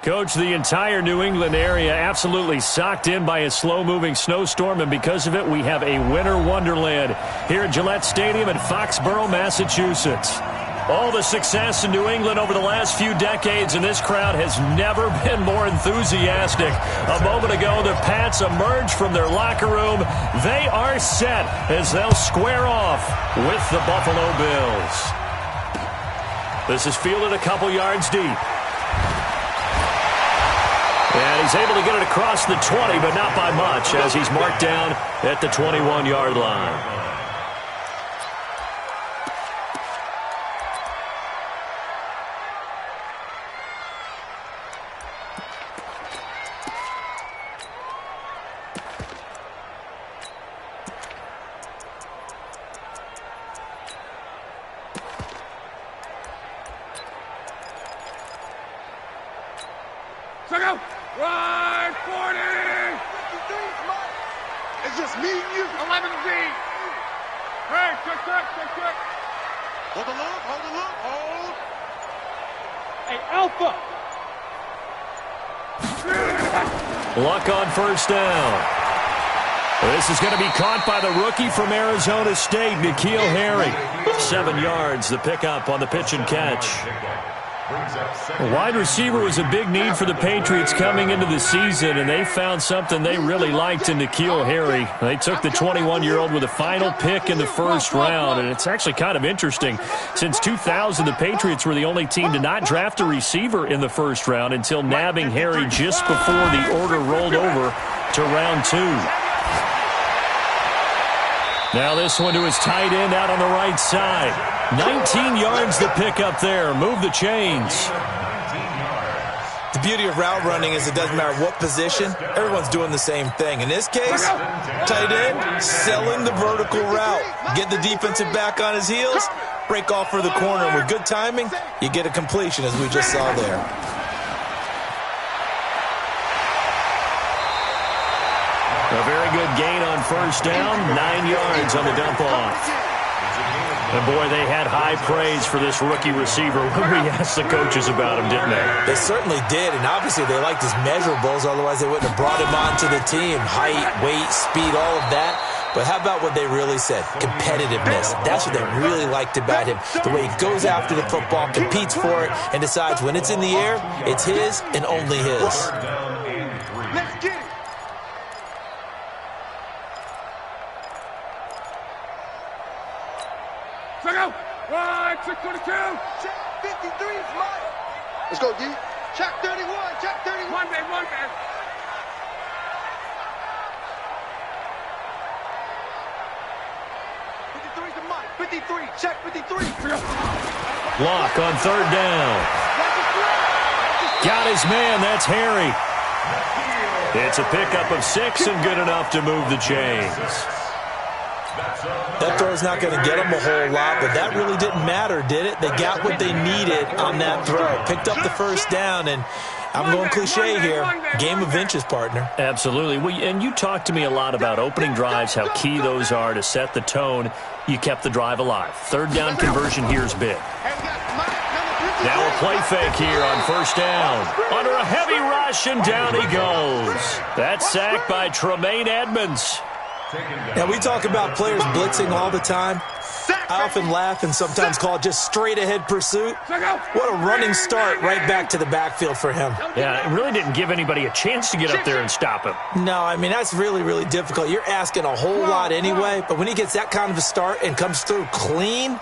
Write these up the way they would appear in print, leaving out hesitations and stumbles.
Coach, the entire New England area absolutely socked in by a slow-moving snowstorm, and because of it, we have a winter wonderland here at Gillette Stadium in Foxborough, Massachusetts. All the success in New England over the last few decades, and this crowd has never been more enthusiastic. A moment ago, the Pats emerged from their locker room. They are set as they'll square off with the Buffalo Bills. This is fielded a couple yards deep. And he's able to get it across the 20, but not by much, as he's marked down at the 21-yard line. Right, 40! It's just me and you. 11 deep. Hey, check. Hold the look, hold. Hey, Alpha! Luck on first down. This is going to be caught by the rookie from Arizona State, N'Keal Harry. 7 yards, the pickup on the pitch and catch. A wide receiver was a big need for the Patriots coming into the season, and they found something they really liked in N'Keal Harry. They took the 21-year-old with a final pick in the first round, and it's actually kind of interesting. Since 2000, the Patriots were the only team to not draft a receiver in the first round until nabbing Harry just before the order rolled over to round 2. Now this one to his tight end out on the right side. 19 yards to pick up there. Move the chains. The beauty of route running is it doesn't matter what position. Everyone's doing the same thing. In this case, tight end, selling the vertical route. Get the defensive back on his heels, break off for the corner. And with good timing, you get a completion, as we just saw there. A very good gain on first down. 9 yards on the dump-off. And, boy, they had high praise for this rookie receiver when we asked the coaches about him, didn't they? They certainly did, and obviously they liked his measurables. Otherwise, they wouldn't have brought him onto the team. Height, weight, speed, all of that. But how about what they really said? Competitiveness. That's what they really liked about him. The way he goes after the football, competes for it, and decides when it's in the air, it's his and only his. Let's get it. Check out! Right, check 22! Check 53 is mine. Let's go, D. Check 31. Check 31. One man. 53 is mine. 53. Check 53. Block on third down. Got his man. That's Harry. It's a pickup of 6 and good enough to move the chains. That throw's not going to get them a whole lot, but that really didn't matter, did it? They got what they needed on that throw. Picked up the first down, and I'm going cliche here. Game of inches, partner. Absolutely. Well, and you talked to me a lot about opening drives, how key those are to set the tone. You kept the drive alive. Third down conversion here is big. Now a play fake here on first down. Under a heavy rush, and down he goes. That's sacked by Tremaine Edmonds. Now, we talk about players blitzing all the time. I often laugh and sometimes call it just straight-ahead pursuit. What a running start right back to the backfield for him. Yeah, it really didn't give anybody a chance to get up there and stop him. No, I mean, that's really, really difficult. You're asking a whole lot anyway, but when he gets that kind of a start and comes through clean,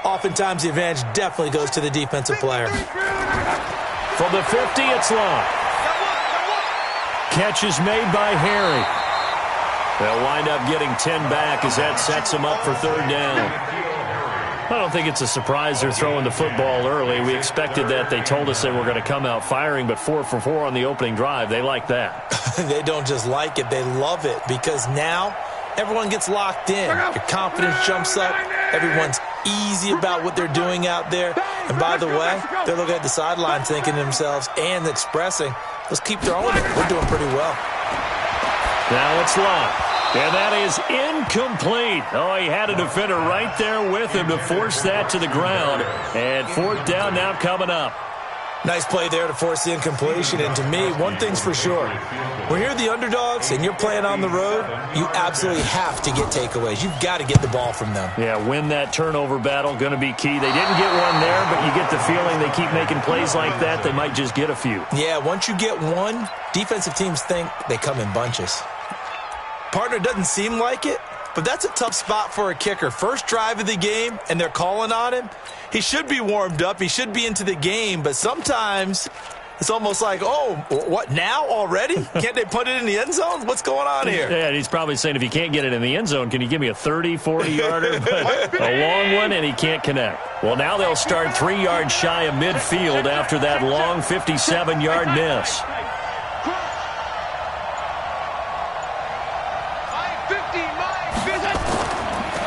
oftentimes the advantage definitely goes to the defensive player. From the 50, it's long. Catch is made by Harry. They'll wind up getting 10 back as that sets them up for third down. I don't think it's a surprise they're throwing the football early. We expected that. They told us they were going to come out firing, but 4 for 4 on the opening drive. They like that. They don't just like it. They love it because now everyone gets locked in. Your confidence jumps up. Everyone's easy about what they're doing out there. And by the way, they're looking at the sideline thinking to themselves and expressing, let's keep throwing it. We're doing pretty well. Now it's locked. And that is incomplete. Oh, he had a defender right there with him to force that to the ground. And fourth down now coming up. Nice play there to force the incompletion. And to me, one thing's for sure. When you're the underdogs and you're playing on the road, you absolutely have to get takeaways. You've got to get the ball from them. Yeah, win that turnover battle, going to be key. They didn't get one there, but you get the feeling they keep making plays like that, they might just get a few. Yeah, once you get one, defensive teams think they come in bunches. Partner, doesn't seem like it, but that's a tough spot for a kicker. First drive of the game, and they're calling on him. He should be warmed up. He should be into the game, but sometimes it's almost like, oh, what, now already? Can't they put it in the end zone? What's going on here? Yeah, and he's probably saying, if you can't get it in the end zone, can you give me a 30, 40-yarder? A long one, and he can't connect. Well, now they'll start 3 yards shy of midfield after that long 57-yard miss.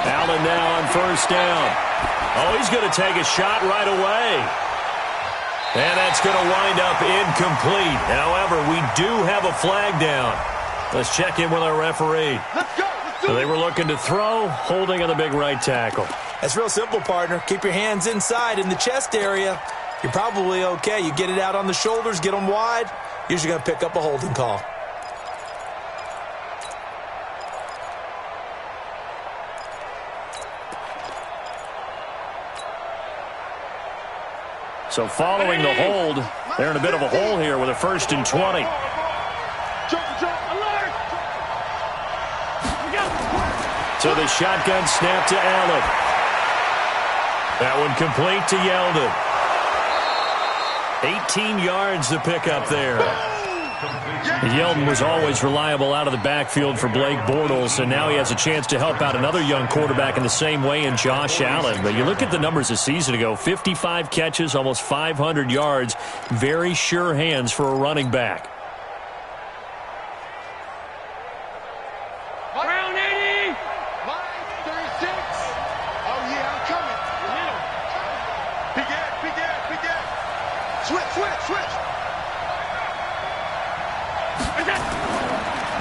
Allen now on first down. Oh, he's going to take a shot right away. And that's going to wind up incomplete. However, we do have a flag down. Let's check in with our referee. Let's go. So they were looking to throw, holding on the big right tackle. That's real simple, partner. Keep your hands inside in the chest area. You're probably okay. You get it out on the shoulders, get them wide. Usually going to pick up a holding call. So following the hold, they're in a bit of a hole here with a 1st and 20. So the shotgun snap to Allen. That one complete to Yeldon. 18 yards to pick up there. Yeldon was always reliable out of the backfield for Blake Bortles, and now he has a chance to help out another young quarterback in the same way in Josh Allen. But you look at the numbers a season ago, 55 catches, almost 500 yards, very sure hands for a running back. Brown 80! Line 36. Oh, yeah, I'm coming. Big Ed. Switch.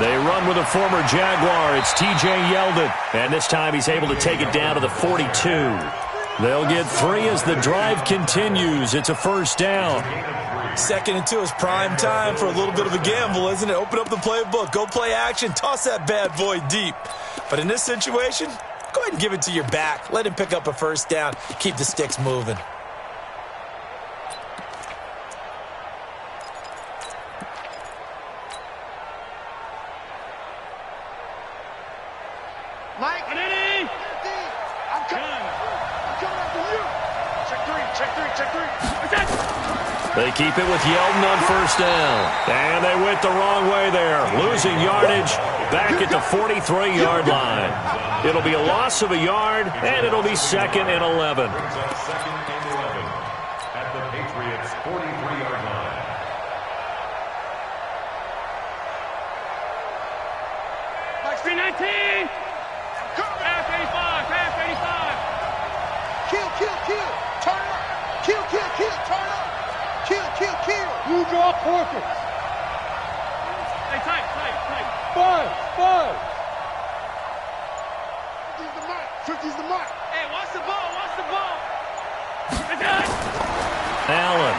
They run with a former Jaguar. It's T.J. Yeldon. And this time he's able to take it down to the 42. They'll get 3 as the drive continues. It's a 1st down. 2nd and 2 is prime time for a little bit of a gamble, isn't it? Open up the playbook. Go play action. Toss that bad boy deep. But in this situation, go ahead and give it to your back. Let him pick up a 1st down. Keep the sticks moving. Mike. I'm coming after you. Check three. They keep it with Yeldon on 1st down. And they went the wrong way there. Losing yardage back at the 43-yard line. It'll be a loss of a yard, and it'll be 2nd and 11. At the Patriots' 43-yard line. Mike, 319! Pass 85! Kill. Turn up. Kill. Turn up. Kill. You draw portraits. Hey, tight. Five. 50's the mark. Hey, watch the ball. Allen.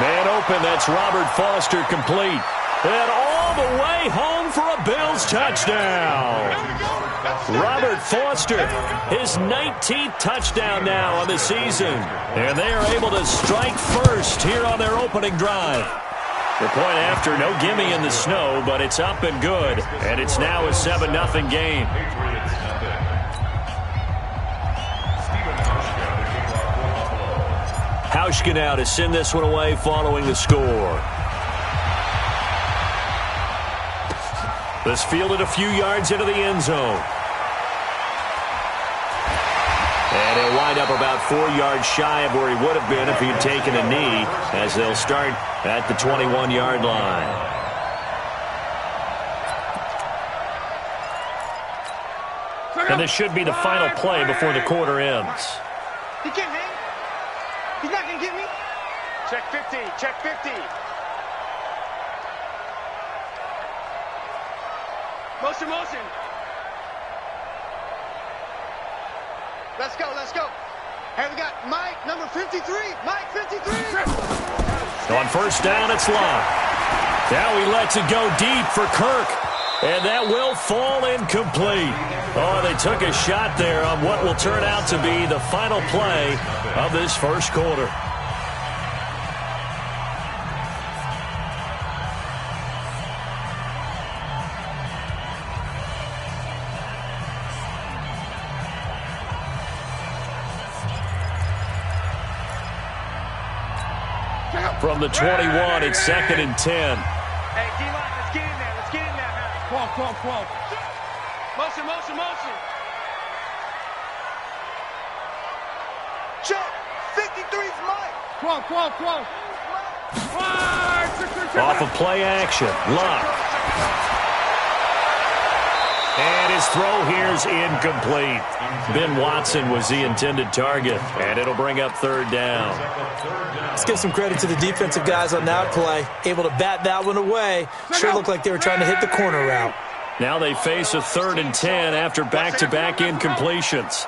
Man open, that's Robert Foster complete. And all the way home for a Bills touchdown. Robert Foster, his 19th touchdown now on the season. And they are able to strike first here on their opening drive. The point after, no gimme in the snow, but it's up and good. And it's now a 7-0 game. Hauschka now to send this one away following the score. This fielded a few yards into the end zone. And he'll wind up about 4 yards shy of where he would have been if he had taken a knee, as they'll start at the 21-yard line. And this should be the final play before the quarter ends. He can't hang. He's not going to get me. Check 50. Motion. Let's go. Hey, we got Mike, number 53. Mike, 53. On first down, it's Locke. Now he lets it go deep for Kirk. And that will fall incomplete. Oh, they took a shot there on what will turn out to be the final play of this first quarter. From the 21, it's 2nd and 10. Hey, D-line, let's get in there. Let's get in there now. Come on. Motion, motion, motion. Check. 53's Mike. Come on. Off of play action. Locke. And his throw here's incomplete. Ben Watson was the intended target, and it'll bring up 3rd down. Let's give some credit to the defensive guys on that play. Able to bat that one away. Sure looked like they were trying to hit the corner route. Now they face a 3rd and 10 after back-to-back incompletions.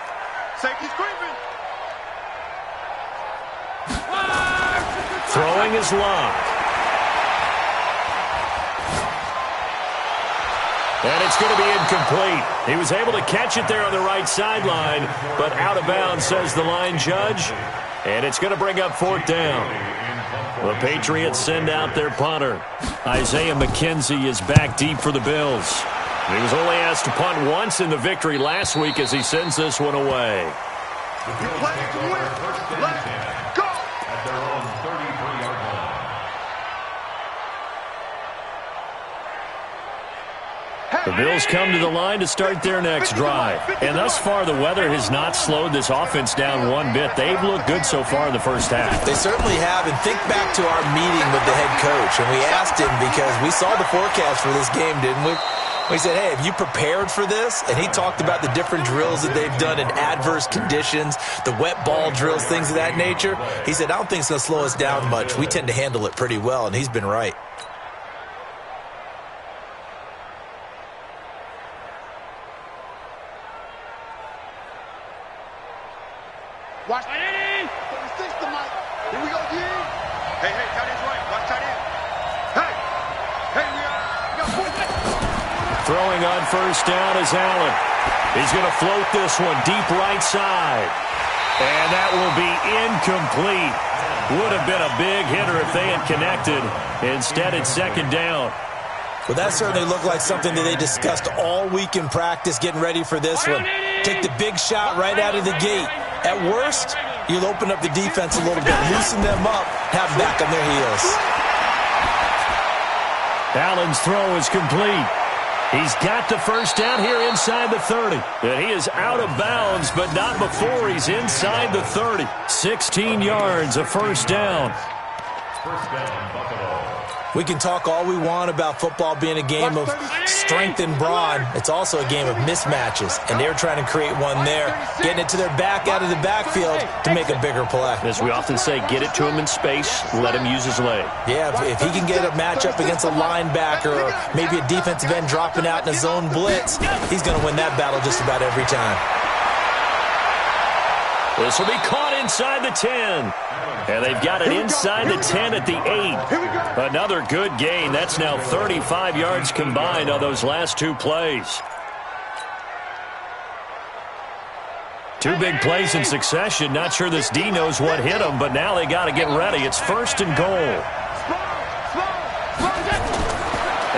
Safety's creeping. Throwing is Locke. And it's going to be incomplete. He was able to catch it there on the right sideline, but out of bounds, says the line judge. And it's going to bring up 4th down. The Patriots send out their punter. Isaiah McKenzie is back deep for the Bills. He was only asked to punt once in the victory last week as he sends this one away. You play to win. Let's go. At their own 33-yard line. The Bills come to the line to start their next drive. And thus far, the weather has not slowed this offense down one bit. They've looked good so far in the first half. They certainly have. And think back to our meeting with the head coach. And we asked him because we saw the forecast for this game, didn't we? We said, hey, have you prepared for this? And he talked about the different drills that they've done in adverse conditions, the wet ball drills, things of that nature. He said, I don't think it's going to slow us down much. We tend to handle it pretty well, and he's been right. Watch. 36 to Mike. Here we go, D. Hey, tight end's right. Watch tight end. Hey, we got 4. Throwing on first down is Allen. He's going to float this one deep right side. And that will be incomplete. Would have been a big hitter if they had connected. Instead, it's 2nd down. Well, that certainly looked like something that they discussed all week in practice getting ready for this one. Take the big shot right out of the gate. At worst, you'll open up the defense a little bit, loosen them up, have them back on their heels. Allen's throw is complete. He's got the first down here inside the 30. And he is out of bounds, but not before he's inside the 30. 16 yards, a first down. First down, Buffalo. We can talk all we want about football being a game of strength and brawn. It's also a game of mismatches, and they're trying to create one there, getting it to their back out of the backfield to make a bigger play. As we often say, get it to him in space, let him use his leg. Yeah, if he can get a matchup against a linebacker or maybe a defensive end dropping out in a zone blitz, he's going to win that battle just about every time. This will be caught inside the 10. And they've got it inside the 10 at the 8. Another good gain. That's now 35 yards combined on those last 2 plays. 2 big plays in succession. Not sure this D knows what hit him, but now they got to get ready. It's 1st and goal.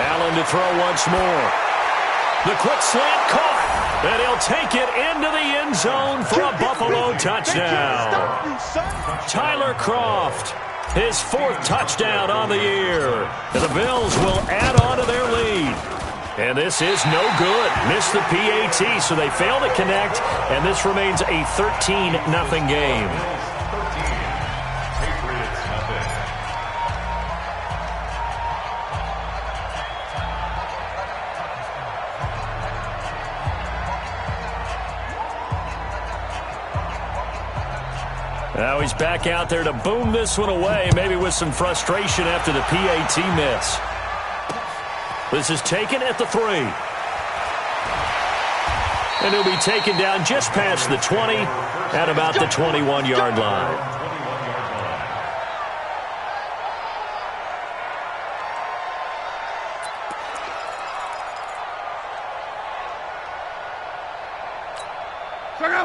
Allen to throw once more. The quick slant caught. And he'll take it into the end zone for a Buffalo touchdown. Tyler Kroft, his 4th touchdown on the year. And the Bills will add on to their lead. And this is no good. Missed the PAT, so they fail to connect. And this remains a 13-0 game. Patriots, nothing. Now he's back out there to boom this one away, maybe with some frustration after the PAT miss. This is taken at the 3. And he'll be taken down just past the 20, at about the 21-yard line.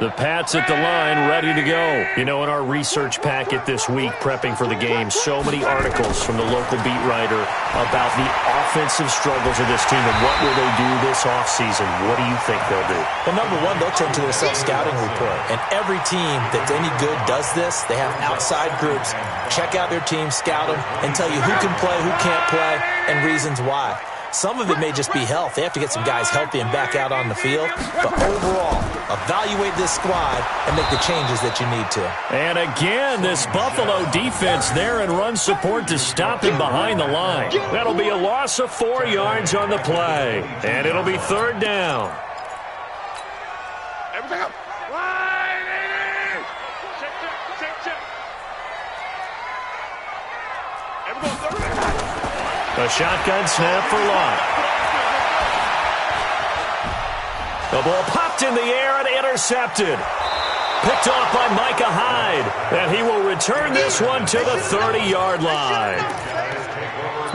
The Pats at the line, ready to go. You know, in our research packet this week, prepping for the game, so many articles from the local beat writer about the offensive struggles of this team and what will they do this offseason. What do you think they'll do? Well, number one, they'll turn to their self-scouting report. And every team that's any good does this. They have outside groups. Check out their team, scout them, and tell you who can play, who can't play, and reasons why. Some of it may just be health. They have to get some guys healthy and back out on the field. But overall, evaluate this squad and make the changes that you need to. And again, this Buffalo defense there in run support to stop him behind the line. That'll be a loss of 4 yards on the play. And it'll be third down. Everything up. A shotgun snap for Lott. The ball popped in the air and intercepted. Picked off by Micah Hyde. And he will return this one to the 30-yard line.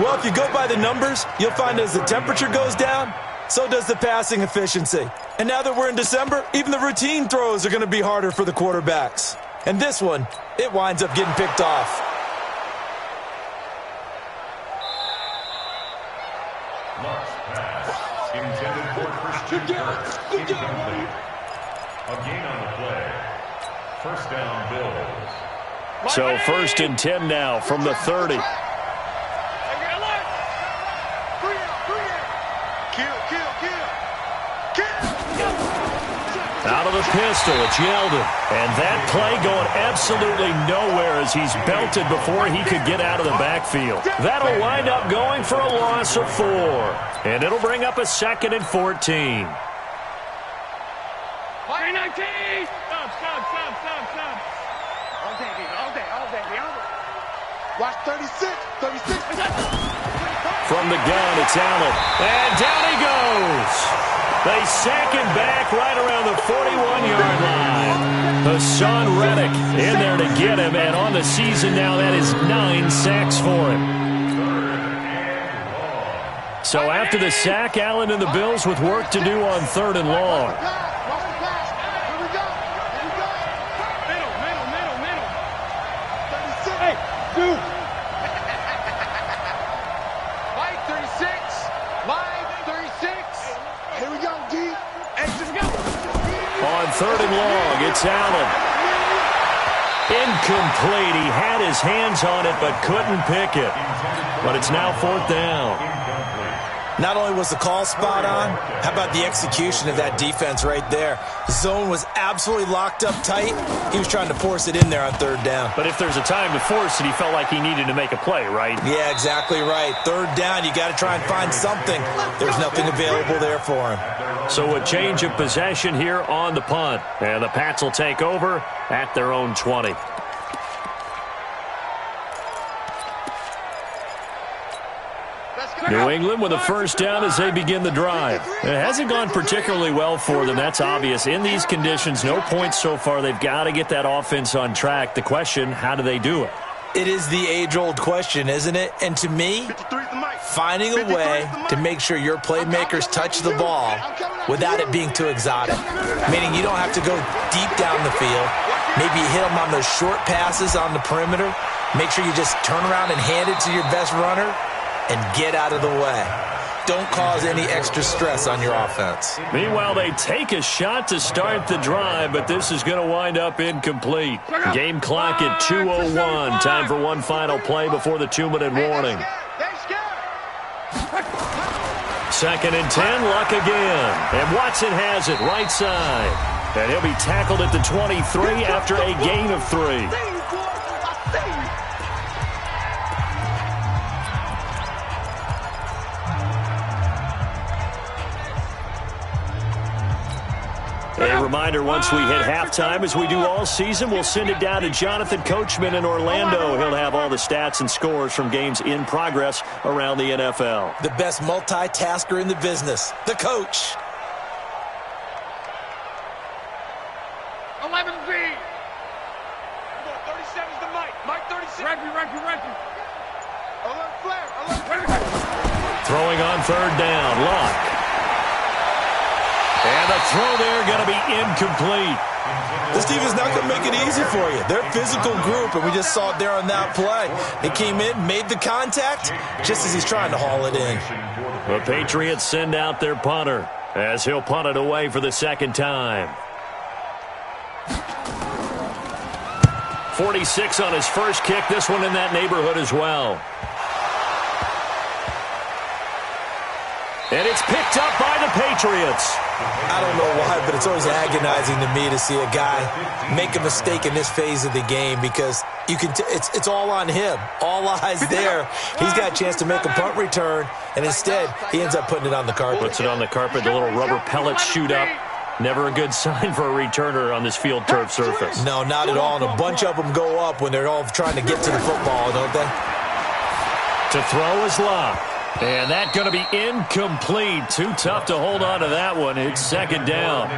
Well, if you go by the numbers, you'll find as the temperature goes down, so does the passing efficiency. And now that we're in December, even the routine throws are going to be harder for the quarterbacks. And this one, it winds up getting picked off. Intended for Christian Kirk. Incomplete. A gain on the play. First down, Bills. So first and 10 now from the 30. Out of the pistol, it's Yeldon. And that play going absolutely nowhere as he's belted before he could get out of the backfield. That'll wind up going for a loss of 4. And it'll bring up a 2nd and 14. Play 19! Stop. All day. Watch 36. From the gun, it's Allen. And down he goes. They sack him back right around the 41-yard line. Hassan Reddick in there to get him. And on the season now, that is 9 sacks for him. So after the sack, Allen and the Bills with work to do on 3rd and long. On 3rd and long, it's Allen. Incomplete. He had his hands on it but couldn't pick it. But it's now 4th down. Not only was the call spot on, how about the execution of that defense right there? The zone was absolutely locked up tight. He was trying to force it in there on 3rd down. But if there's a time to force it, he felt like he needed to make a play, right? Yeah, exactly right. 3rd down, you got to try and find something. There's nothing available there for him. So a change of possession here on the punt. And the Pats will take over at their own 20. New England with a first down as they begin the drive. It hasn't gone particularly well for them. That's obvious. In these conditions, no points so far. They've got to get that offense on track. The question, how do they do it? It is the age-old question, isn't it? And to me, finding a way to make sure your playmakers touch the ball without it being too exotic. Meaning you don't have to go deep down the field. Maybe you hit them on those short passes on the perimeter. Make sure you just turn around and hand it to your best runner and get out of the way. Don't cause any extra stress on your offense. Meanwhile, they take a shot to start the drive, but this is going to wind up incomplete. Game clock at 2:01. Time for one final play before the 2-minute warning. 2nd and 10, Luck again. And Watson has it right side. And he'll be tackled at the 23 after a gain of 3. A reminder, once we hit halftime, as we do all season, we'll send it down to Jonathan Coachman in Orlando. He'll have all the stats and scores from games in progress around the NFL. The best multitasker in the business, the coach. 11 feet. Throwing on third down, Luck. And the throw there going to be incomplete. This defense is not going to make it easy for you. They're a physical group, and we just saw it there on that play. He came in, made the contact, just as he's trying to haul it in. The Patriots send out their punter as he'll punt it away for the second time. 46 on his first kick. This one in that neighborhood as well. And it's picked up by the Patriots. I don't know why, but it's always agonizing to me to see a guy make a mistake in this phase of the game because you can. It's all on him. All eyes there. He's got a chance to make a punt return, and instead he ends up putting it on the carpet. Puts it on the carpet. The little rubber pellets shoot up. Never a good sign for a returner on this field turf surface. No, not at all. And a bunch of them go up when they're all trying to get to the football, don't they? To throw is Luck. And that's going to be incomplete. Too tough to hold on to that one. It's second down.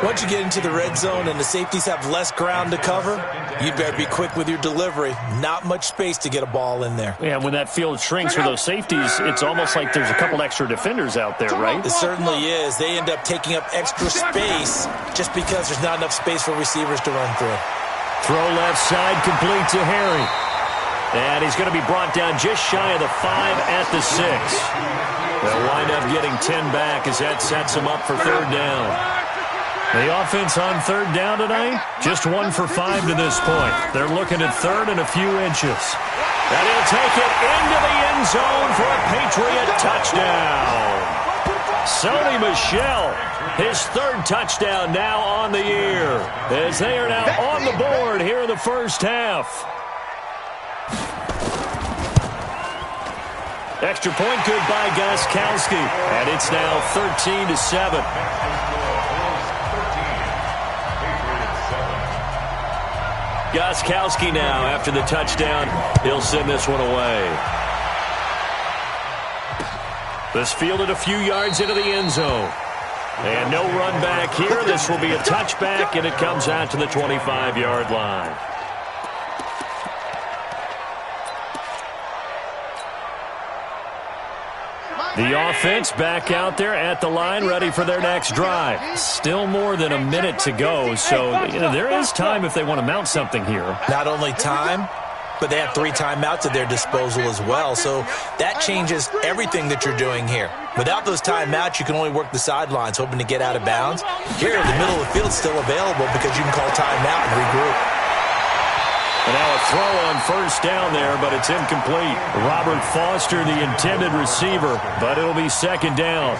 Once you get into the red zone and the safeties have less ground to cover, you'd better be quick with your delivery. Not much space to get a ball in there. Yeah, when that field shrinks for those safeties, it's almost like there's a couple extra defenders out there, right? It certainly is. They end up taking up extra space just because there's not enough space for receivers to run through. Throw left side, complete to Harry. And he's going to be brought down just shy of the 5 at the 6. They'll wind up getting 10 back as that sets them up for third down. The offense on third down tonight, just 1 for 5 to this point. They're looking at third and a few inches. And he'll take it into the end zone for a Patriot touchdown. Sony Michel, his third touchdown now on the year, as they are now on the board here in the first half. Extra point good by Gostkowski, and it's now 13-7. Gostkowski now, after the touchdown, he'll send this one away. This fielded a few yards into the end zone. And no run back here. This will be a touchback, and it comes out to the 25-yard line. The offense back out there at the line, ready for their next drive. Still more than a minute to go, so there is time if they want to mount something here. Not only time, but they have 3 timeouts at their disposal as well, so that changes everything that you're doing here. Without those timeouts, you can only work the sidelines, hoping to get out of bounds. Here, the middle of the field's still available because you can call timeout and regroup. And now a throw on first down there, but it's incomplete. Robert Foster, the intended receiver, but it'll be second down.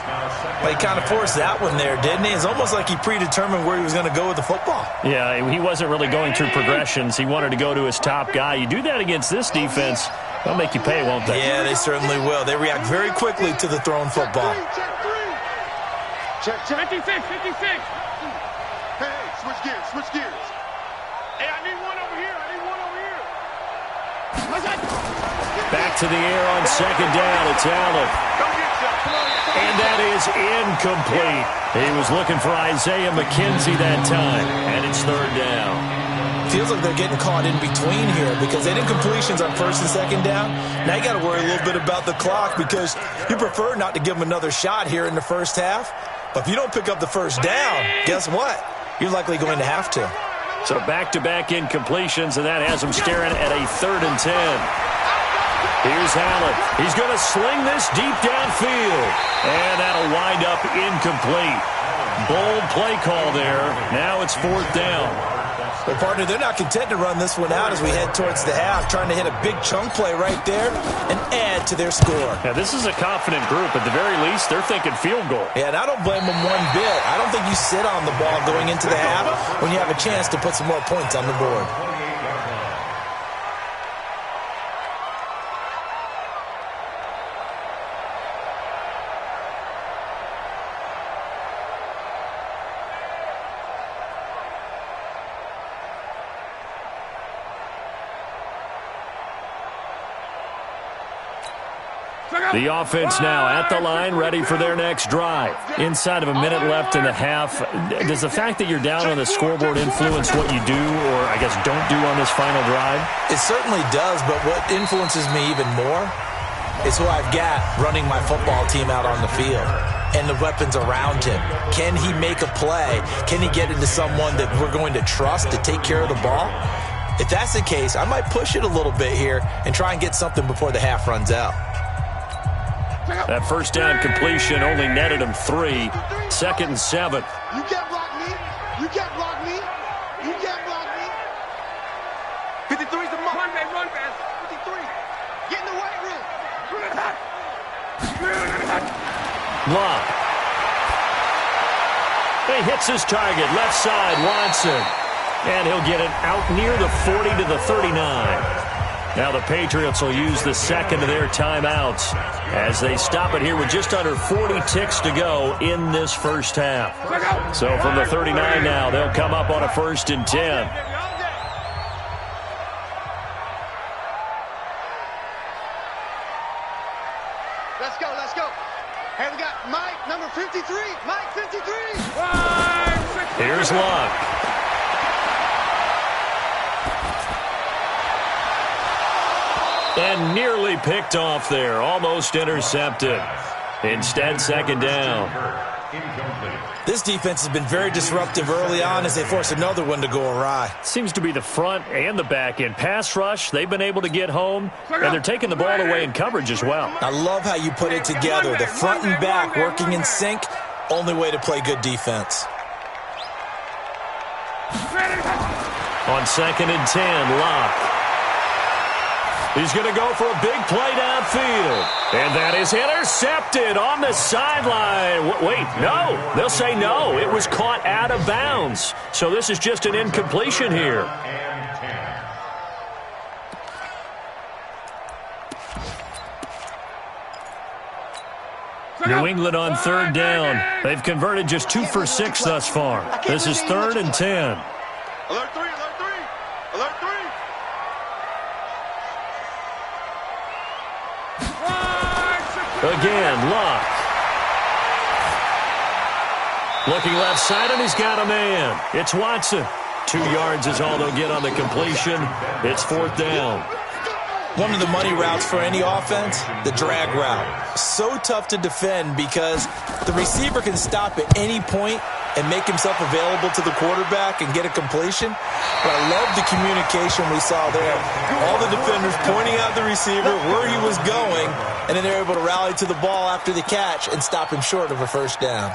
Well, he kind of forced that one there, didn't he? It's almost like he predetermined where he was going to go with the football. Yeah, he wasn't really going through progressions. He wanted to go to his top guy. You do that against this defense, they'll make you pay, won't they? Yeah, they certainly will. They react very quickly to the thrown football. Check, 56, 56. Hey, switch gears, switch gears. Hey, I need one over here. Back to the air on second down. It's Allen. And that is incomplete. He was looking for Isaiah McKenzie that time, and it's third down. Feels like they're getting caught in between here because they did incompletions on first and second down. Now you got to worry a little bit about the clock because you prefer not to give them another shot here in the first half. But if you don't pick up the first down, guess what? You're likely going to have to. So back-to-back incompletions, and that has him staring at a 3rd and 10. Here's Allen. He's going to sling this deep downfield, and that'll wind up incomplete. Bold play call there. Now it's 4th down. Well, partner, they're not content to run this one out as we head towards the half, trying to hit a big chunk play right there and add to their score. Yeah, this is a confident group. At the very least, they're thinking field goal. Yeah, and I don't blame them one bit. I don't think you sit on the ball going into the half when you have a chance to put some more points on the board. The offense now at the line, ready for their next drive. Inside of a minute left in the half, does the fact that you're down on the scoreboard influence what you do or, I guess, don't do on this final drive? It certainly does, but what influences me even more is who I've got running my football team out on the field and the weapons around him. Can he make a play? Can he get into someone that we're going to trust to take care of the ball? If that's the case, I might push it a little bit here and try and get something before the half runs out. That first down completion only netted him 3. 2nd and 7. You can't block me. You can't block me. You can't block me. 53 is the mark. Run, man. Run, man. 53. Get in the weight room. Love. He hits his target. Left side, Watson. And he'll get it out near the 40 to the 39. Now the Patriots will use the second of their timeouts as they stop it here with just under 40 ticks to go in this first half. So from the 39 now, they'll come up on a 1st and 10. Let's go, let's go. Hey, we got Mike, number 53. Mike, 53. Here's Luck. And nearly picked off there. Almost intercepted. Instead, 2nd down. This defense has been very disruptive early on as they force another one to go awry. Seems to be the front and the back end. Pass rush, they've been able to get home, and they're taking the ball away in coverage as well. I love how you put it together. The front and back working in sync, only way to play good defense. On 2nd and 10, Locke. He's going to go for a big play downfield. And that is intercepted on the sideline. Wait, no. They'll say no. It was caught out of bounds. So this is just an incompletion here. New England on 3rd down. They've converted just 2 for 6 thus far. This is 3rd and 10. Alert 3, alert 3. Alert 3. Again, Luck. Looking left side, and he's got a man. It's Watson. 2 yards is all they'll get on the completion. It's 4th down. One of the money routes for any offense, the drag route. So tough to defend because the receiver can stop at any point and make himself available to the quarterback and get a completion. But I love the communication we saw there. All the defenders pointing out the receiver, where he was going, and then they're able to rally to the ball after the catch and stop him short of a 1st down.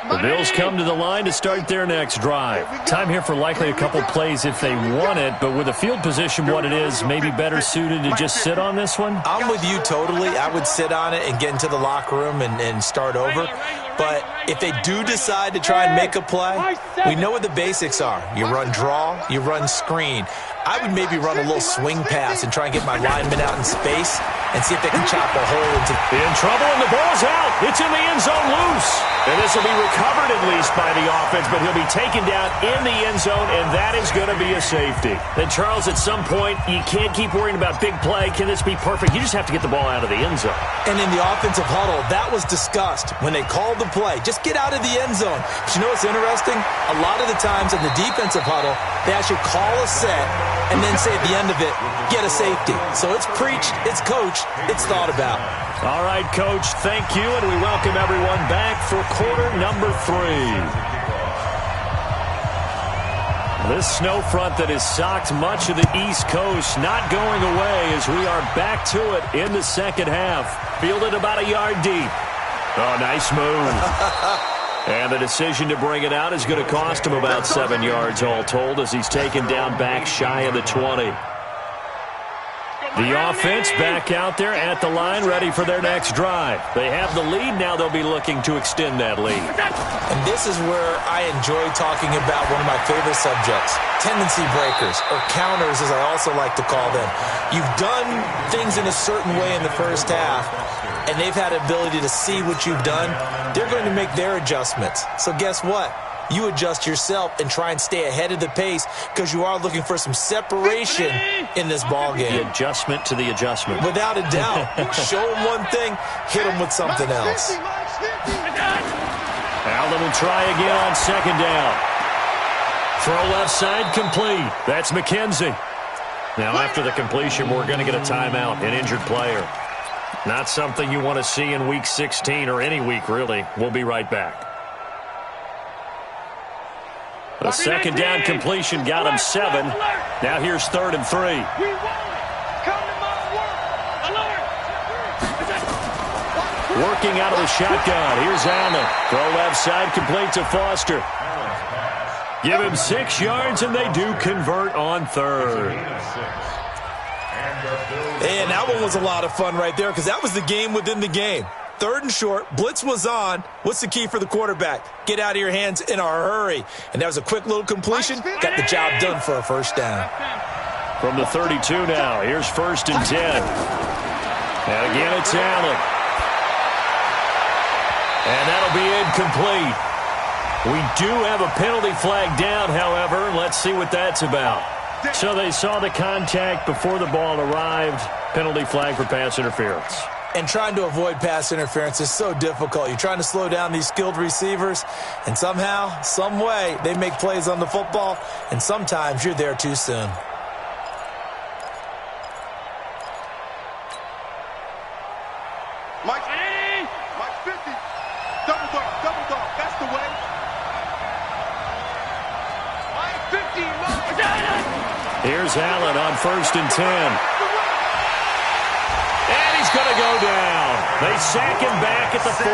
The Bills come to the line to start their next drive. Time here for likely a couple plays if they want it, but with the field position what it is, maybe better suited to just sit on this one? I'm with you totally. I would sit on it and get into the locker room and start over. But if they do decide to try and make a play, we know what the basics are. You run draw, you run screen. I would maybe run a little swing pass and try and get my lineman out in space and see if they can chop a hole into... In trouble, and the ball's out. It's in the end zone loose. And this will be recovered at least by the offense, but he'll be taken down in the end zone, and that is going to be a safety. And, Charles, at some point, you can't keep worrying about big play. Can this be perfect? You just have to get the ball out of the end zone. And in the offensive huddle, that was discussed when they called the play. Just get out of the end zone. But you know what's interesting? A lot of the times in the defensive huddle, they actually call a set and then say at the end of it, get a safety. So it's preached, it's coached, it's thought about. All right, Coach, thank you, and we welcome everyone back for quarter number 3. This snow front that has socked much of the East Coast not going away as we are back to it in the second half. Fielded about a yard deep. Oh, nice move. And the decision to bring it out is going to cost him about 7 yards all told as he's taken down back shy of the 20. The offense back out there at the line, ready for their next drive. They have the lead. Now they'll be looking to extend that lead. And this is where I enjoy talking about one of my favorite subjects, tendency breakers, or counters as I also like to call them. You've done things in a certain way in the first half, and they've had the ability to see what you've done. They're going to make their adjustments. So guess what? You adjust yourself and try and stay ahead of the pace because you are looking for some separation in this ball game. The adjustment to the adjustment. Without a doubt. Show them one thing, hit them with something else. Allen will try again on 2nd down. Throw left side complete. That's McKenzie. Now, after the completion, we're going to get a timeout, an injured player. Not something you want to see in Week 16 or any week, really. We'll be right back. The second down completion got him 7. Now here's 3rd and 3. Working out of the shotgun. Here's Allen. Throw left side complete to Foster. Give him 6 yards, and they do convert on 3rd. And that one was a lot of fun right there because that was the game within the game. 3rd and short. Blitz was on. What's the key for the quarterback? Get out of your hands in a hurry. And that was a quick little completion. Got the job done for a first down. From the 32 now, here's 1st and 10. And again, it's Allen. And that'll be incomplete. We do have a penalty flag down, however. Let's see what that's about. So they saw the contact before the ball arrived. Penalty flag for pass interference. And trying to avoid pass interference is so difficult. You're trying to slow down these skilled receivers, and somehow, some way, they make plays on the football, and sometimes you're there too soon. Mike 50. Double dog. That's the way. Mike 50. Here's Allen on 1st and 10. And he's going to go down. They sack him back at the 42.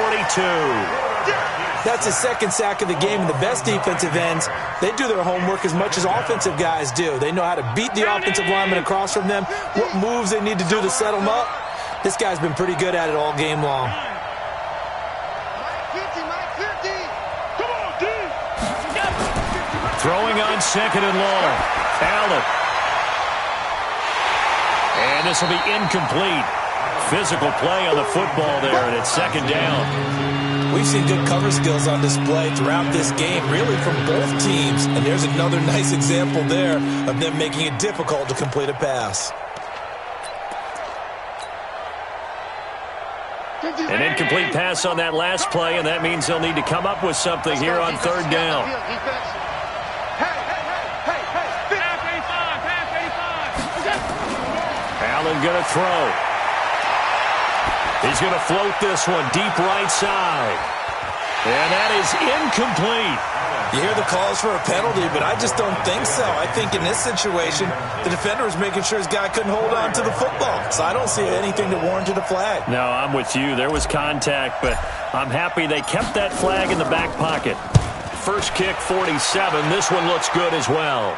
That's his 2nd sack of the game, and the best defensive ends, they do their homework as much as offensive guys do. They know how to beat the offensive lineman across from them, what moves they need to do to set them up. This guy's been pretty good at it all game long. Throwing on 2nd and long. Allen. And this will be incomplete. Physical play on the football there, and it's 2nd down. We've seen good cover skills on display throughout this game, really from both teams. And there's another nice example there of them making it difficult to complete a pass. An incomplete pass on that last play, and that means they'll need to come up with something here on 3rd down. Allen going to throw. He's going to float this one deep right side. And that is incomplete. You hear the calls for a penalty, but I just don't think so. I think in this situation, the defender was making sure his guy couldn't hold on to the football. So I don't see anything that warranted a flag. No, I'm with you. There was contact, but I'm happy they kept that flag in the back pocket. First kick, 47. This one looks good as well.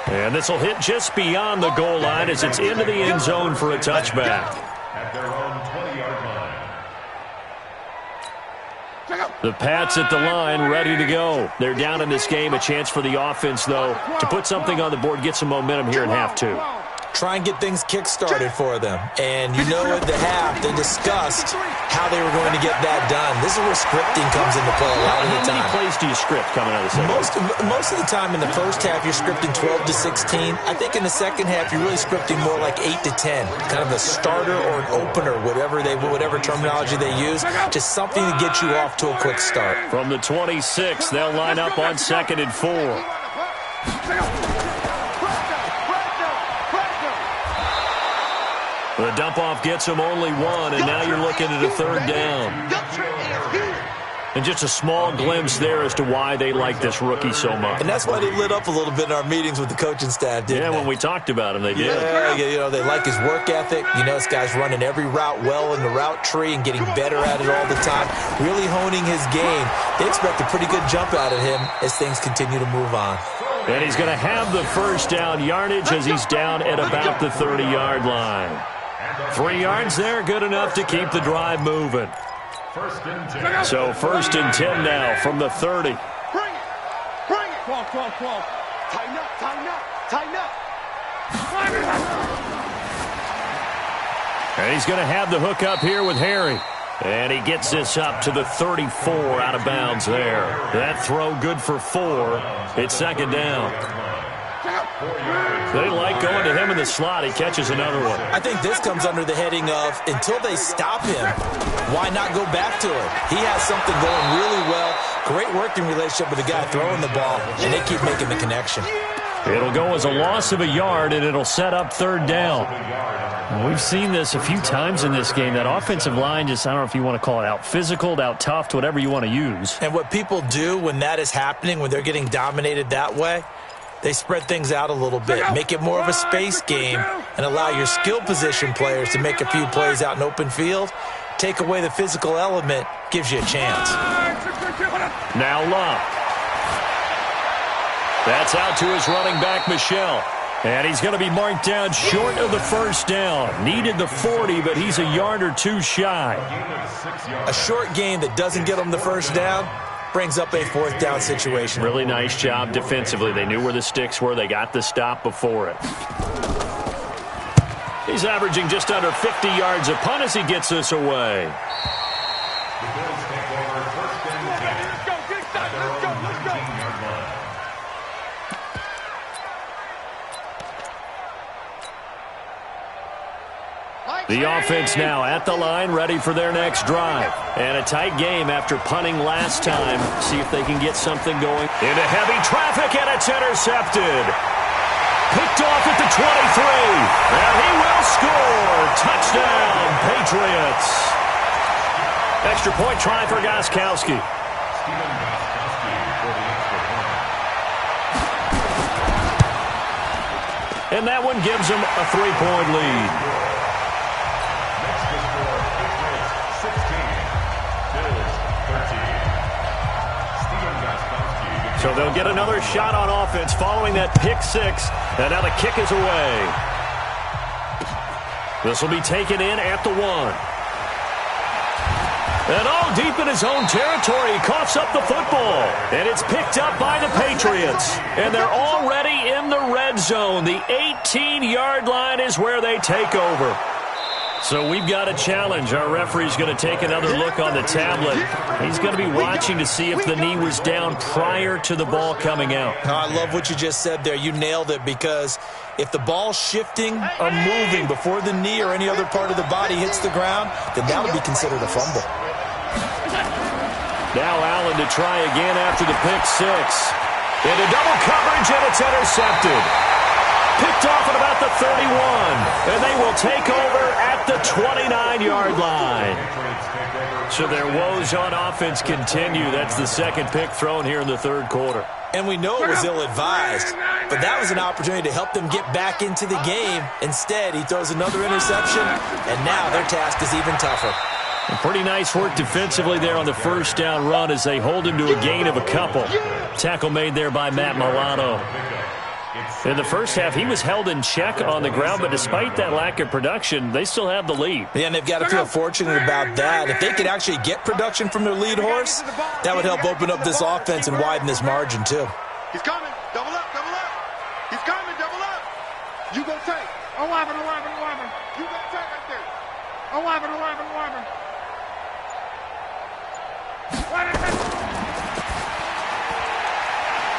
And this will hit just beyond the goal line as it's into the end zone for a touchback. At their own 20-yard line. The Pats at the line, ready to go. They're down in this game. A chance for the offense, though, to put something on the board, get some momentum here in half 2. Try and get things kick-started for them. And you know at the half, they discussed how they were going to get that done. This is where scripting comes into play a lot of the time. How many plays do you script coming out of the second? Most of the time in the first half, you're scripting 12 to 16. I think in the second half, you're really scripting more like 8 to 10. Kind of a starter or an opener, whatever terminology they use. Just something to get you off to a quick start. From the 26, they'll line up on 2nd and 4. The dump-off gets him only 1, and now you're looking at a 3rd down. And just a small glimpse there as to why they like this rookie so much. And that's why they lit up a little bit in our meetings with the coaching staff, didn't they? Yeah, when we talked about him, they did. Yeah, they like his work ethic. This guy's running every route well in the route tree and getting better at it all the time, really honing his game. They expect a pretty good jump out of him as things continue to move on. And he's going to have the first down yardage as he's down at about the 30-yard line. 3 yards there, good enough to keep the drive moving. So 1st and 10 now from the 30. Bring it. Crawl. Tighten up. And he's going to have the hook up here with Harry. And he gets this up to the 34 out of bounds there. That throw good for 4. It's 2nd down. They like going to him in the slot. He catches another one. I think this comes under the heading of, until they stop him, why not go back to him? He has something going really well. Great working relationship with the guy throwing the ball, and they keep making the connection. It'll go as a loss of a yard, and it'll set up third down. We've seen this a few times in this game. That offensive line just, I don't know if you want to call it out physical, out tough, whatever you want to use. And what people do when that is happening, when they're getting dominated that way, they spread things out a little bit, make it more of a space game, and allow your skill position players to make a few plays out in open field. Take away the physical element, gives you a chance. Now Love. That's out to his running back, Michel. And he's going to be marked down short of the first down. Needed the 40, but he's a yard or two shy. A short gain that doesn't get him the first down brings up a fourth down situation. Really nice job defensively. They knew where the sticks were. They got the stop before it. He's averaging just under 50 yards a punt as he gets this away. The offense now at the line, ready for their next drive. And a tight game after punting last time. See if they can get something going. Into heavy traffic, and it's intercepted. Picked off at the 23. And he will score. Touchdown, Patriots. Extra point try for Gostkowski. And that one gives him a 3-point lead. So they'll get another shot on offense following that pick six. And now the kick is away. This will be taken in at the 1. And all deep in his own territory, he coughs up the football. And it's picked up by the Patriots. And they're already in the red zone. The 18-yard line is where they take over. So we've got a challenge. Our referee's going to take another look on the tablet. He's going to be watching to see if the knee was down prior to the ball coming out. I love what you just said there. You nailed it, because if the ball's shifting or moving before the knee or any other part of the body hits the ground, then that would be considered a fumble. Now Allen to try again after the pick six. Into double coverage, and it's intercepted. Picked off at about the 31, and they will take over at the 29-yard line. So their woes on offense continue. That's the second pick thrown here in the third quarter. And we know it was ill-advised, but that was an opportunity to help them get back into the game. Instead, he throws another interception, and now their task is even tougher. And pretty nice work defensively there on the first down run as they hold him to a gain of a couple. Tackle made there by Matt Milano. In the first half, he was held in check on the ground, but despite that lack of production, they still have the lead. Yeah, and they've got to feel fortunate about that. If they could actually get production from their lead horse, that would help open up this offense and widen this margin, too. He's coming. Double up, double up. He's coming, double up. You go take. 11, 11, 11. You go take right there. 11, 11, 11.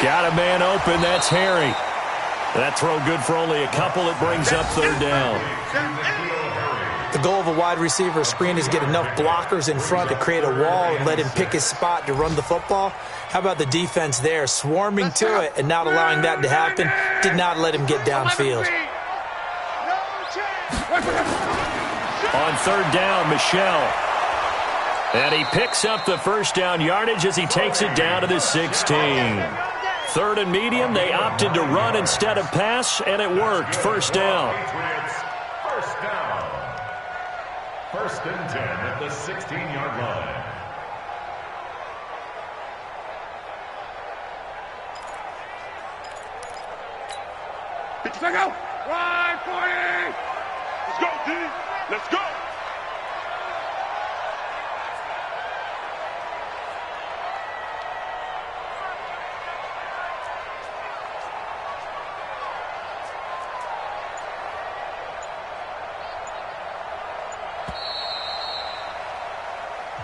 Got a man open. That's Harry. That throw good for only a couple. It brings up third down. The goal of a wide receiver screen is get enough blockers in front to create a wall and let him pick his spot to run the football. How about the defense there, swarming to it and not allowing that to happen? Did not let him get downfield. On third down, Michel. And he picks up the first down yardage as he takes it down to the 16. Third and medium, they opted to run instead of pass, and it worked. First down. First down. First and 10 at the 16-yard line. Let's go. 140. Let's go, D. Let's go.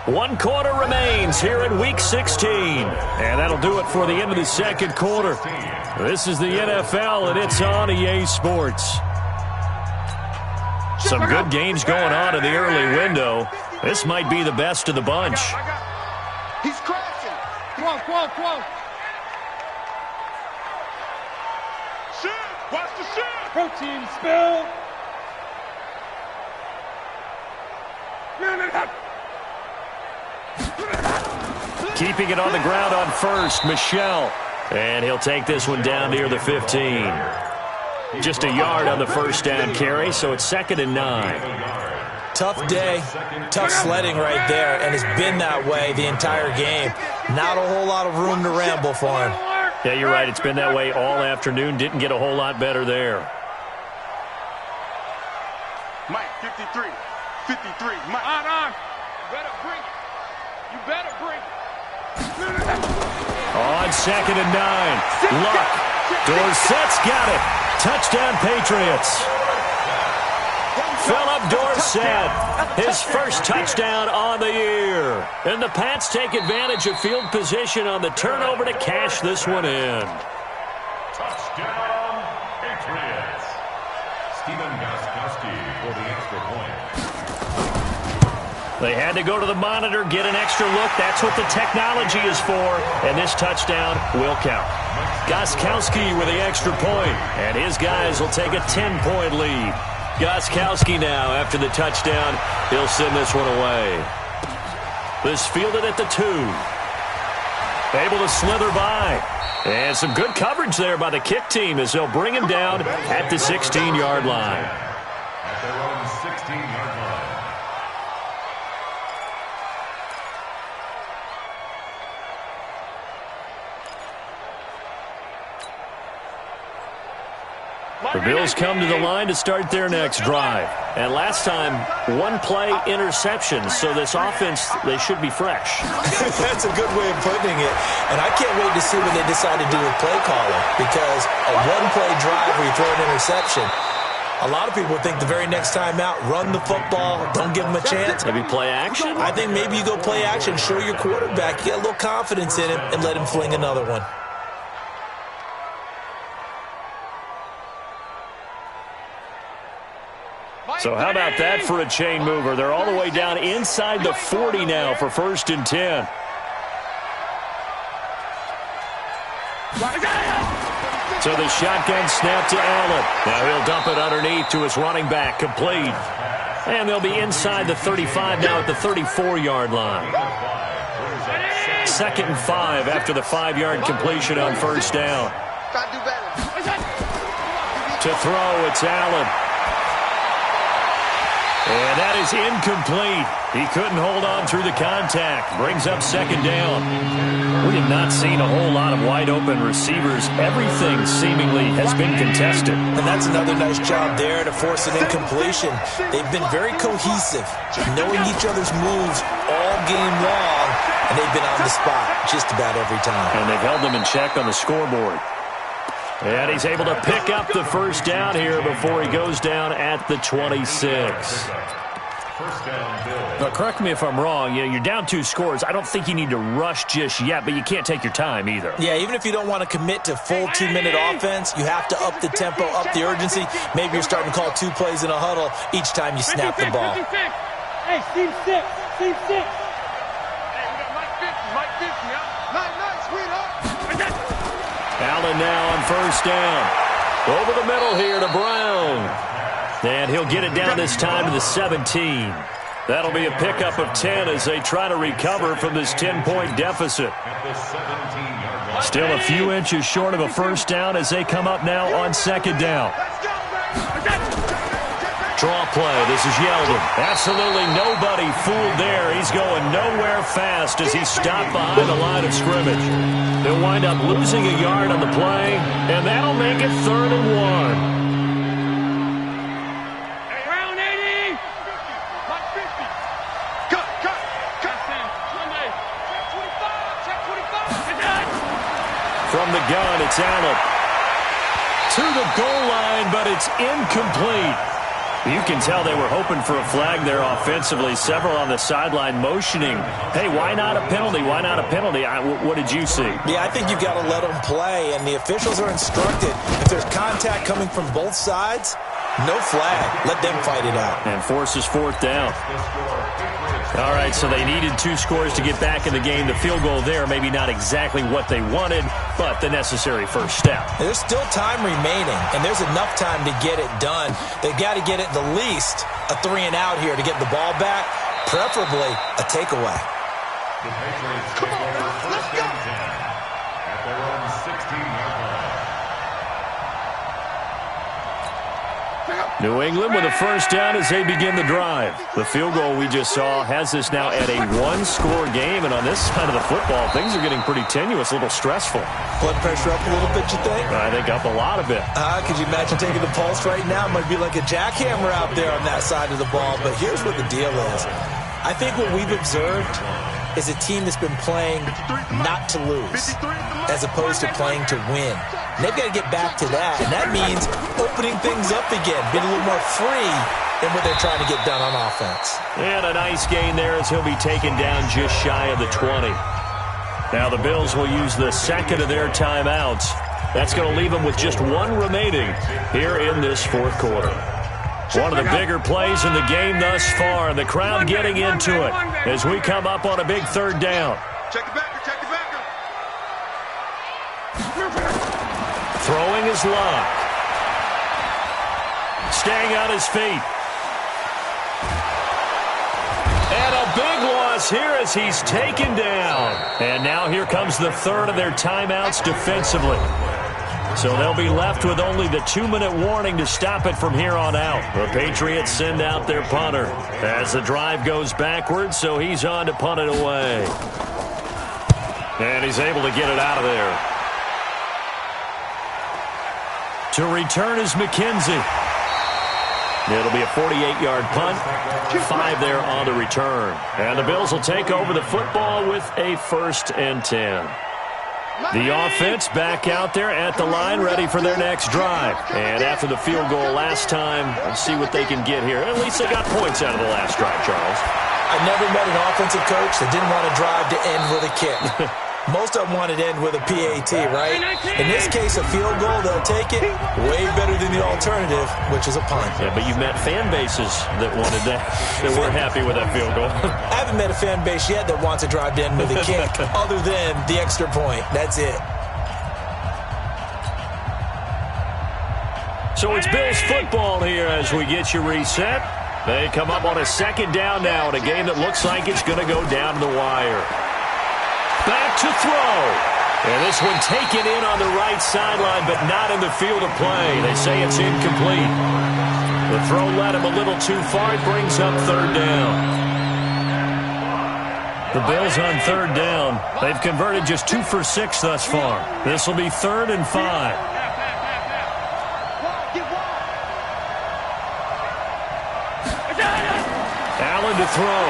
1 quarter remains here in Week 16. And that'll do it for the end of the second quarter. This is the NFL, and it's on EA Sports. Some good games going on in the early window. This might be the best of the bunch. He's crashing. Whoa. Shit. Watch the shit. Protein spill. Keeping it on the ground on first, Michelle. And he'll take this one down near the 15. Just a yard on the first down carry, so it's 2nd and 9. Tough day, tough sledding right there, and it's been that way the entire game. Not a whole lot of room to ramble for him. Yeah, you're right. It's been that way all afternoon. Didn't get a whole lot better there. Mike, 53. 53. Mike. On. You better bring it. On 2nd and 9. Luck. Dorsett's got it. Touchdown, Patriots. Philip Dorsett, his first touchdown on the year. And the Pats take advantage of field position on the turnover to cash this one in. Touchdown, Patriots. Stephen Gostkowski for the extra point. They had to go to the monitor, get an extra look. That's what the technology is for. And this touchdown will count. Gostkowski with the extra point. And his guys will take a 10-point lead. Gostkowski now, after the touchdown, he'll send this one away. This fielded at the 2. Able to slither by. And some good coverage there by the kick team as they'll bring him down at the 16-yard line. At their own 16-yard line. The Bills come to the line to start their next drive. And last time, 1-play interception. So this offense, they should be fresh. That's a good way of putting it. And I can't wait to see what they decide to do with play calling. Because a 1-play drive where you throw an interception, a lot of people think the very next time out, run the football, don't give them a chance. Maybe play action? I think maybe you go play action, show your quarterback, get a little confidence in him, and let him fling another one. So how about that for a chain mover? They're all the way down inside the 40 now for 1st and 10. So the shotgun snap to Allen. Now he'll dump it underneath to his running back, complete. And they'll be inside the 35 now at the 34-yard line. 2nd and 5 after the 5-yard completion on 1st down. To throw, it's Allen. And that is incomplete. He couldn't hold on through the contact. Brings up 2nd down. We have not seen a whole lot of wide-open receivers. Everything seemingly has been contested. And that's another nice job there to force an incompletion. They've been very cohesive, knowing each other's moves all game long, and they've been on the spot just about every time. And they've held them in check on the scoreboard. And he's able to pick up the 1st down here before he goes down at the 26. Now, correct me if I'm wrong. You're down 2 scores. I don't think you need to rush just yet, but you can't take your time either. Yeah, even if you don't want to commit to full 2-minute offense, you have to up the tempo, up the urgency. Maybe you're starting to call 2 plays in a huddle each time you snap the ball. Hey, Steve 6. Hey, we got Mike 50, huh? Nice, sweetheart. Allen now on 1st down. Over the middle here to Brown. And he'll get it down this time to the 17. That'll be a pickup of 10 as they try to recover from this 10-point deficit. Still a few inches short of a 1st down as they come up now on 2nd down. Draw play. This is Yeldon. Absolutely nobody fooled there. He's going nowhere fast as he's stopped behind the line of scrimmage. They'll wind up losing a yard on the play, and that'll make it 3rd and 1. Round 80. Mike 50. Cut. Check 25. From the gun, it's Allen. To the goal line, but it's incomplete. You can tell they were hoping for a flag there offensively. Several on the sideline motioning, hey, why not a penalty? Why not a penalty? What did you see? Yeah, I think you've got to let them play, and the officials are instructed. If there's contact coming from both sides, no flag. Let them fight it out. And forces fourth down. All right, so they needed 2 scores to get back in the game. The field goal there, maybe not exactly what they wanted, but the necessary first step. There's still time remaining, and there's enough time to get it done. They've got to get at the least a 3-and-out here to get the ball back, preferably a takeaway. The Patriots take over first and 10 at their own 16-yard line. New England with a first down as they begin the drive. The field goal we just saw has this now at a 1-score game, and on this side of the football, things are getting pretty tenuous, a little stressful. Blood pressure up a little bit, you think? I think up a lot of it. Could you imagine taking the pulse right now? It might be like a jackhammer out there on that side of the ball, but here's what the deal is. I think what we've observed is a team that's been playing not to lose as opposed to playing to win. And they've got to get back to that, and that means opening things up again, being a little more free in what they're trying to get done on offense. And a nice gain there as he'll be taken down just shy of the 20. Now the Bills will use the second of their timeouts. That's going to leave them with just 1 remaining here in this fourth quarter. One of the bigger plays in the game thus far, and the crowd getting into it as we come up on a big third down. Check the backer, check the backer. Throwing is Locke. Staying on his feet. And a big loss here as he's taken down. And now here comes the third of their timeouts defensively. So they'll be left with only the 2-minute warning to stop it from here on out. The Patriots send out their punter as the drive goes backwards, so he's on to punt it away. And he's able to get it out of there. To return is McKenzie. It'll be a 48-yard punt, 5 there on the return. And the Bills will take over the football with a 1st and 10. The offense back out there at the line, ready for their next drive. And after the field goal last time, let's see what they can get here. At least they got points out of the last drive, Charles. I never met an offensive coach that didn't want a drive to end with a kick. Most of them wanted to end with a PAT, right? In this case, a field goal, they'll take it way better than the alternative, which is a punt. Yeah, but you've met fan bases that wanted that weren't happy with that field goal. I haven't met a fan base yet that wants a drive to end with a kick other than the extra point. That's it. So it's Bills football here as we get you reset. They come up on a 2nd down now in a game that looks like it's going to go down to the wire. Back to throw. And this one taken in on the right sideline, but not in the field of play. They say it's incomplete. The throw led him a little too far. It brings up 3rd down. The Bills on 3rd down. They've converted just 2 for 6 thus far. This will be 3rd and 5. Allen to throw.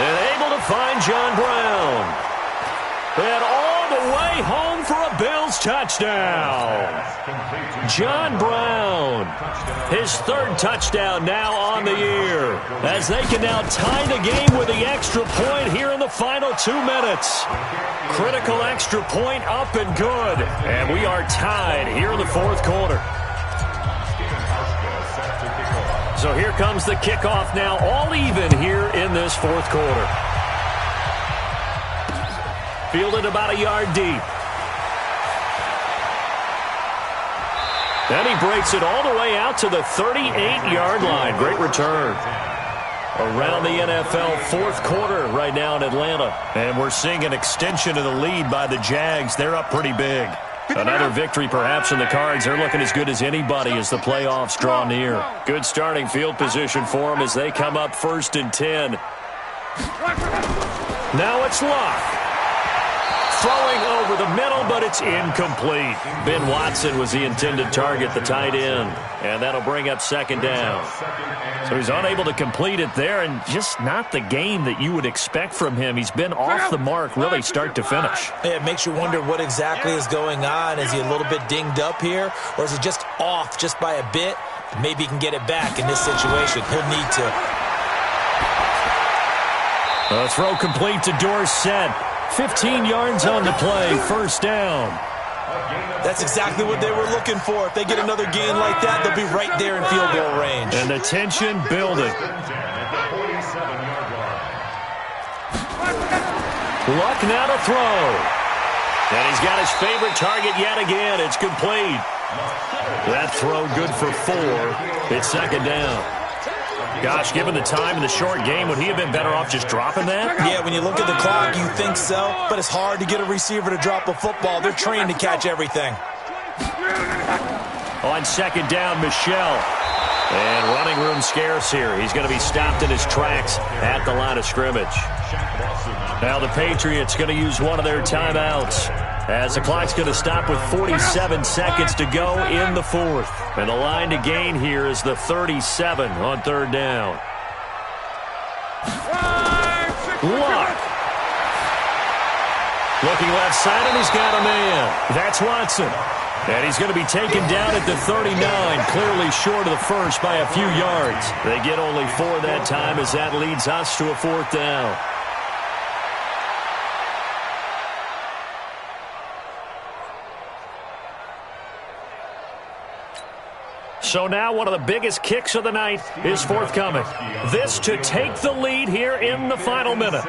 And able to find John Brown. And all the way home for a Bills touchdown. John Brown, his 3rd touchdown now on the year, as they can now tie the game with the extra point here in the final 2 minutes. Critical extra point up and good. And we are tied here in the 4th quarter. So here comes the kickoff now, all even here in this 4th quarter. Fielded about a yard deep. Then he breaks it all the way out to the 38-yard line. Great return. Around the NFL 4th quarter right now in Atlanta. And we're seeing an extension of the lead by the Jags. They're up pretty big. Another victory perhaps in the cards. They're looking as good as anybody as the playoffs draw near. Good starting field position for them as they come up 1st and 10. Now it's Locke. throwing over the middle, but it's incomplete. Ben Watson was the intended target, the tight end, and that'll bring up second down. So he's unable to complete it there, and just not the game that you would expect from him. He's been off the mark really start to finish. Yeah, it makes you wonder what exactly is going on. Is he a little bit dinged up here, or is he just off just by a bit? Maybe he can get it back in this situation. He'll need to. A throw complete to Dorsett. 15 yards on the play, first down. That's exactly what they were looking for. If they get another gain like that, they'll be right there in field goal range. And the tension building. Luck now to throw. And he's got his favorite target yet again. It's complete. That throw good for 4. It's second down. Gosh, given the time in the short game, would he have been better off just dropping that? Yeah, when you look at the clock, you think so. But it's hard to get a receiver to drop a football. They're trained to catch everything. On second down, Michel. And running room scarce here. He's going to be stopped in his tracks at the line of scrimmage. Now the Patriots going to use one of their timeouts, as the clock's going to stop with 47 seconds to go in the fourth. And the line to gain here is the 37 on third down. Luck. Looking left side, and he's got a man. That's Watson. And he's going to be taken down at the 39, clearly short of the first by a few yards. They get only 4 that time, as that leads us to a fourth down. So now one of the biggest kicks of the night is forthcoming. This to take the lead here in the final minute.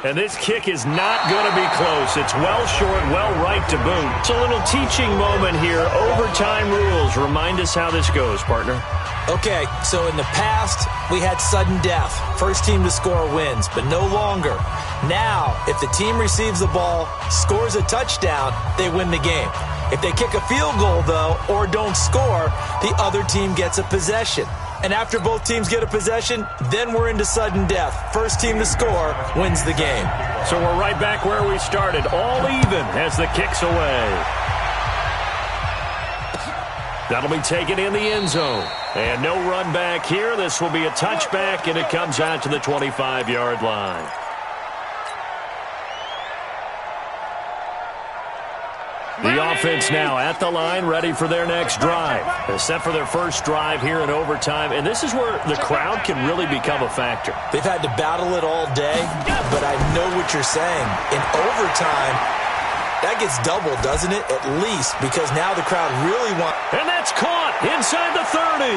And this kick is not going to be close. It's well short, well right to boot. It's a little teaching moment here. Overtime rules. Remind us how this goes, partner. Okay, so in the past, we had sudden death. First team to score wins, but no longer. Now, if the team receives the ball, scores a touchdown, they win the game. If they kick a field goal, though, or don't score, the other team gets a possession. And after both teams get a possession, then we're into sudden death. First team to score wins the game. So we're right back where we started, all even as the kick's away. That'll be taken in the end zone. And no run back here. This will be a touchback, and it comes out to the 25-yard line. The offense now at the line, ready for their next drive. They're set for their first drive here in overtime, and this is where the crowd can really become a factor. They've had to battle it all day, but I know what you're saying. In overtime, that gets doubled, doesn't it? At least, because now the crowd really wants... And that's caught inside the 30.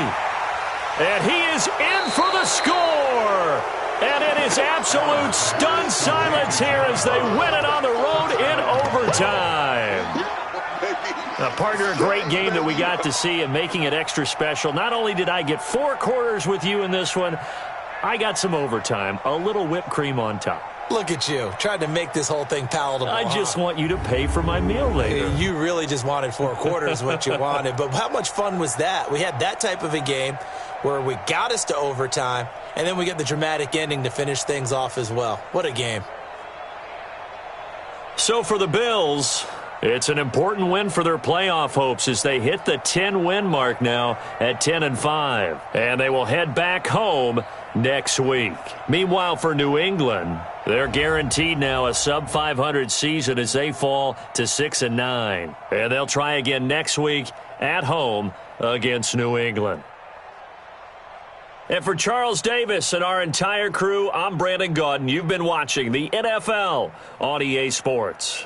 And he is in for the score. And it is absolute stunned silence here as they win it on the road in overtime. Partner, a great game that we got to see, and making it extra special. Not only did I get 4 quarters with you in this one, I got some overtime, a little whipped cream on top. Look at you, trying to make this whole thing palatable. I just want you to pay for my meal later. You really just wanted 4 quarters, what you wanted. But how much fun was that? We had that type of a game where we got us to overtime, and then we get the dramatic ending to finish things off as well. What a game. So for the Bills, it's an important win for their playoff hopes as they hit the 10-win mark now at 10-5. And they will head back home next week. Meanwhile, for New England, they're guaranteed now a sub-500 season as they fall to 6-9. And they'll try again next week at home against New England. And for Charles Davis and our entire crew, I'm Brandon Gaudin. You've been watching the NFL on EA Sports.